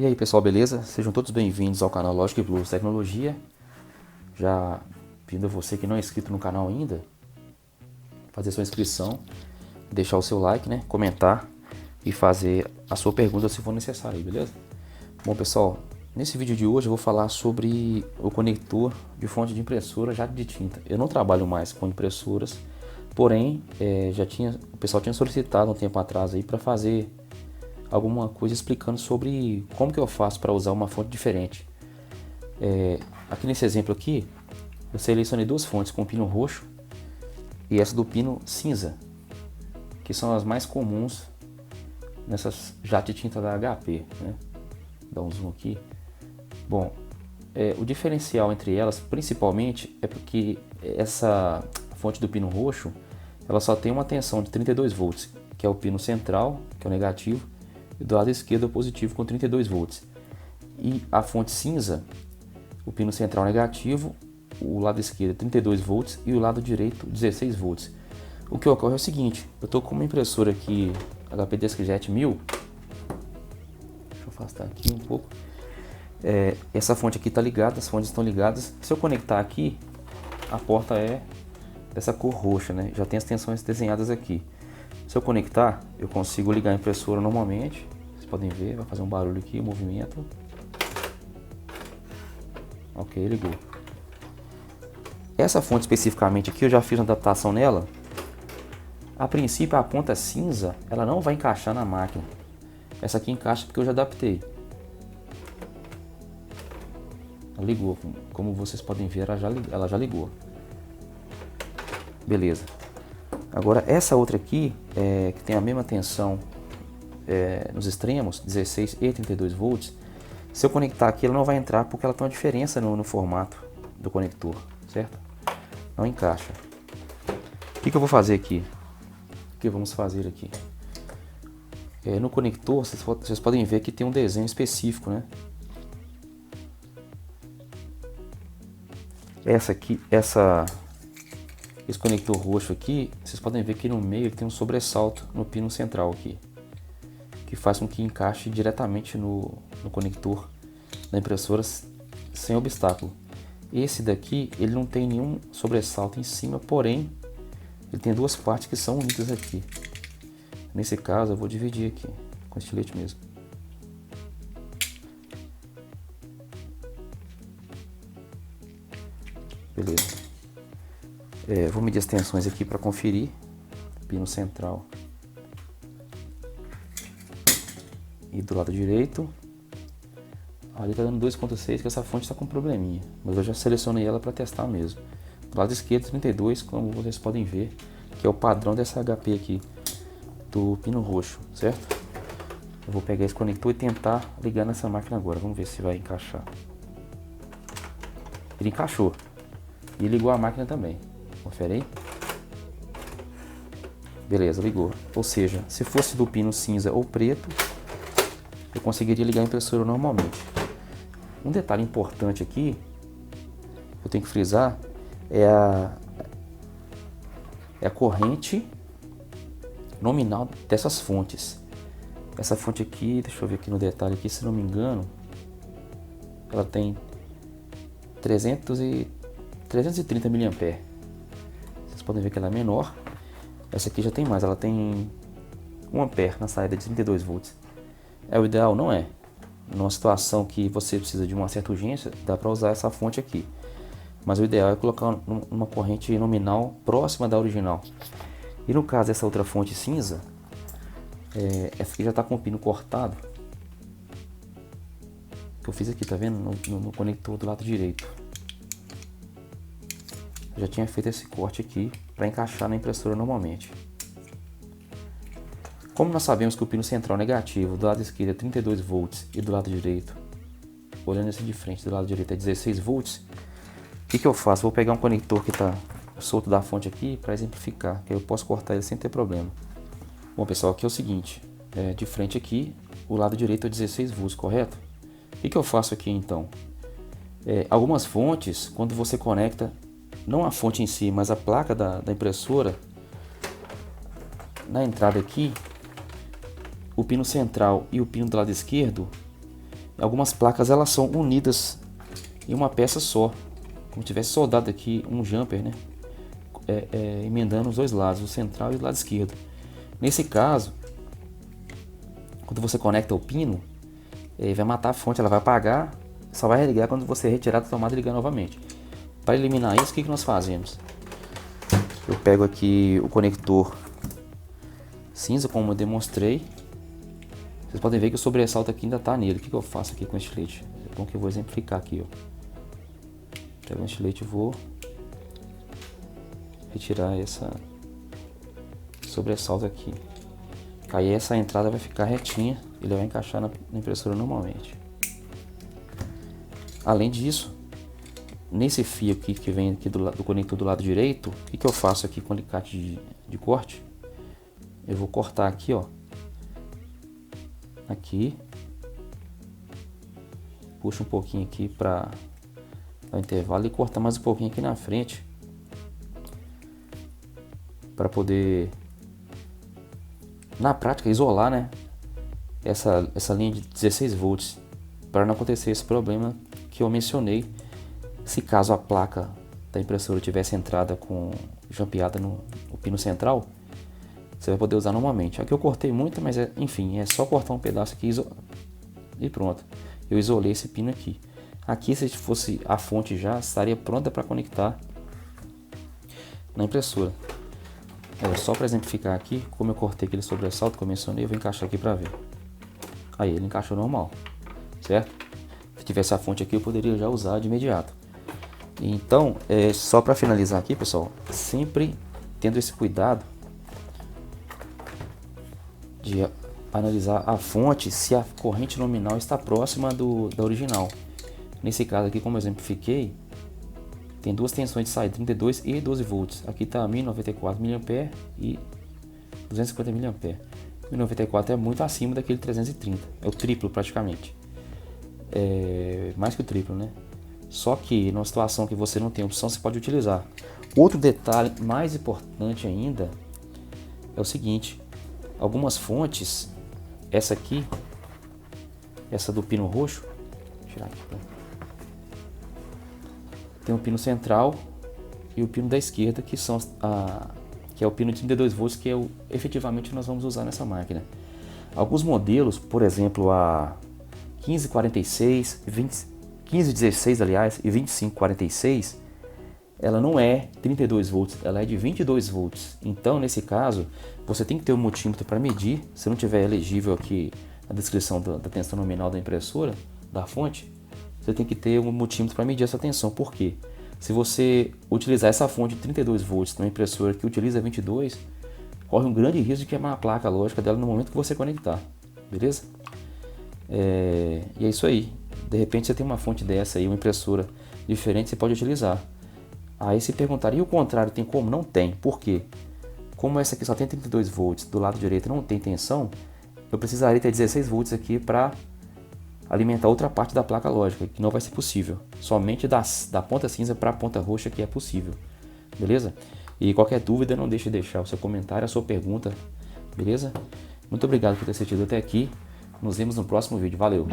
E aí pessoal, beleza? Sejam todos bem-vindos ao canal Logic Plus Tecnologia. Já pedindo a você que não é inscrito no canal ainda, fazer sua inscrição, deixar o seu like, né? Comentar e fazer a sua pergunta se for necessário, beleza? Bom pessoal, nesse vídeo de hoje eu vou falar sobre o conector de fonte de impressora jato de tinta. Eu não trabalho mais com impressoras, porém o pessoal tinha solicitado um tempo atrás aí para fazer alguma coisa explicando sobre como que eu faço para usar uma fonte diferente. Aqui nesse exemplo aqui, eu selecionei duas fontes com pino roxo e essa do pino cinza, que são as mais comuns nessas jato de tinta da HP, né? Dá um zoom aqui. Bom, o diferencial entre elas, principalmente, é porque essa fonte do pino roxo, ela só tem uma tensão de 32 volts, que é o pino central, que é o negativo, e do lado esquerdo é o positivo com 32 volts. E a fonte cinza, o pino central negativo, o lado esquerdo 32 volts e o lado direito 16 volts. O que ocorre é o seguinte, eu estou com uma impressora aqui HP DeskJet 1000. Deixa eu afastar aqui um pouco. Essa fonte aqui está ligada, as fontes estão ligadas. Se eu conectar aqui, a porta é dessa cor roxa, né? Já tem as tensões desenhadas aqui. Se eu conectar, eu consigo ligar a impressora normalmente. Vocês podem ver, vai fazer um barulho aqui, um movimento. Ok, ligou. Essa fonte especificamente aqui, eu já fiz uma adaptação nela. A princípio, a ponta cinza, ela não vai encaixar na máquina. Essa aqui encaixa porque eu já adaptei. Ela ligou, como vocês podem ver, ela já ligou. Beleza. Agora essa outra aqui, que tem a mesma tensão nos extremos, 16 e 32 volts, se eu conectar aqui ela não vai entrar porque ela tem uma diferença no formato do conector, certo? Não encaixa. O que eu vou fazer aqui? O que vamos fazer aqui? No conector, vocês podem ver que tem um desenho específico, né? Esse conector roxo aqui, vocês podem ver que no meio ele tem um sobressalto no pino central aqui, que faz com que encaixe diretamente no conector da impressora sem obstáculo. Esse daqui, ele não tem nenhum sobressalto em cima, porém, ele tem duas partes que são unidas aqui. Nesse caso, eu vou dividir aqui, com estilete mesmo. Beleza. Vou medir as tensões aqui para conferir. Pino central e do lado direito. Ali tá dando 2.6, que essa fonte está com probleminha, mas eu já selecionei ela para testar mesmo. Do lado esquerdo 32, como vocês podem ver, que é o padrão dessa HP aqui do pino roxo, certo? Eu vou pegar esse conector e tentar ligar nessa máquina agora. Vamos ver se vai encaixar. Ele encaixou e ligou a máquina também. Confere aí. Beleza, ligou. Ou seja, se fosse do pino cinza ou preto, eu conseguiria ligar a impressora normalmente. Um detalhe importante aqui, eu tenho que frisar, é a corrente nominal dessas fontes. Essa fonte aqui, deixa eu ver aqui no detalhe aqui, se não me engano, ela tem 330 mA. Vocês podem ver que ela é menor. Essa aqui já tem mais, ela tem 1 ampere na saída de 32 volts. É o ideal? Não é. Numa situação que você precisa de uma certa urgência, dá para usar essa fonte aqui. Mas o ideal é colocar uma corrente nominal próxima da original. E no caso dessa outra fonte cinza, essa aqui já está com o pino cortado. Que eu fiz aqui, tá vendo? No conector do lado direito. Eu já tinha feito esse corte aqui para encaixar na impressora normalmente. Como nós sabemos que o pino central negativo do lado esquerdo é 32 volts e do lado direito, olhando assim de frente, do lado direito é 16 volts, o que eu faço? Vou pegar um conector que está solto da fonte aqui para exemplificar, que eu posso cortar ele sem ter problema. Bom pessoal, aqui é o seguinte, de frente aqui, o lado direito é 16 volts, correto? O que eu faço aqui então? Algumas fontes, quando você conecta, não a fonte em si, mas a placa da impressora, na entrada aqui, o pino central e o pino do lado esquerdo, Algumas placas elas são unidas em uma peça só, como se tivesse soldado aqui um jumper, né? Emendando os dois lados, o central e o lado esquerdo. Nesse caso, quando você conecta o pino, vai matar a fonte, ela vai apagar, só vai religar quando você retirar da tomada e ligar novamente. Para eliminar isso, o que nós fazemos? Eu pego aqui o conector cinza, como eu demonstrei. Vocês podem ver que o sobressalto aqui ainda está nele. O que eu faço aqui com o estilete? É bom que eu vou exemplificar aqui, ó. Pego o estilete e vou retirar essa sobressalto aqui. Aí essa entrada vai ficar retinha, ele vai encaixar na impressora normalmente. Além disso, nesse fio aqui que vem aqui do conector do lado direito, o que eu faço aqui com o alicate de corte? Eu vou cortar aqui, ó. Aqui. Puxa um pouquinho aqui para o intervalo e cortar mais um pouquinho aqui na frente. Para poder, na prática, isolar, né, essa linha de 16 volts. Para não acontecer esse problema que eu mencionei. Se caso a placa da impressora tivesse entrada com jampeada no pino central, você vai poder usar normalmente. Aqui eu cortei muito, mas enfim, é só cortar um pedaço aqui e pronto. Eu isolei esse pino aqui. Aqui, se fosse a fonte já, estaria pronta para conectar na impressora. Só para exemplificar aqui, como eu cortei aquele sobressalto que eu mencionei, eu vou encaixar aqui para ver. Aí ele encaixou normal, certo? Se tivesse a fonte aqui, eu poderia já usar de imediato. Então, só para finalizar aqui, pessoal, sempre tendo esse cuidado de analisar a fonte se a corrente nominal está próxima da original. Nesse caso aqui, como eu exemplifiquei, tem duas tensões de saída, 32 e 12 volts. Aqui está 1094 mA e 250 mA. 1094 é muito acima daquele 330, é o triplo praticamente. Mais que o triplo, né? Só que numa situação que você não tem opção, você pode utilizar. Outro detalhe mais importante ainda é o seguinte: algumas fontes, essa aqui, essa do pino roxo, vou tirar aqui, tem o pino central e o pino da esquerda, que é o pino de 32 volts, que efetivamente nós vamos usar nessa máquina. Alguns modelos, por exemplo, a 1546, 1516, aliás, e 2546, ela não é 32 volts, ela é de 22 volts. Então, nesse caso, você tem que ter um multímetro para medir. Se não tiver elegível aqui a descrição da tensão nominal da impressora, da fonte, você tem que ter um multímetro para medir essa tensão. Por quê? Se você utilizar essa fonte de 32 volts numa impressora que utiliza 22, corre um grande risco de queimar a placa lógica dela no momento que você conectar. Beleza? E é isso aí. De repente você tem uma fonte dessa aí, uma impressora diferente, você pode utilizar. Aí se perguntar, e o contrário, tem como? Não tem. Por quê? Como essa aqui só tem 32 volts, do lado direito não tem tensão, eu precisaria ter 16 volts aqui para alimentar outra parte da placa lógica, que não vai ser possível. Somente da ponta cinza para a ponta roxa que é possível. Beleza? E qualquer dúvida, não deixe de deixar o seu comentário, a sua pergunta. Beleza? Muito obrigado por ter assistido até aqui. Nos vemos no próximo vídeo. Valeu!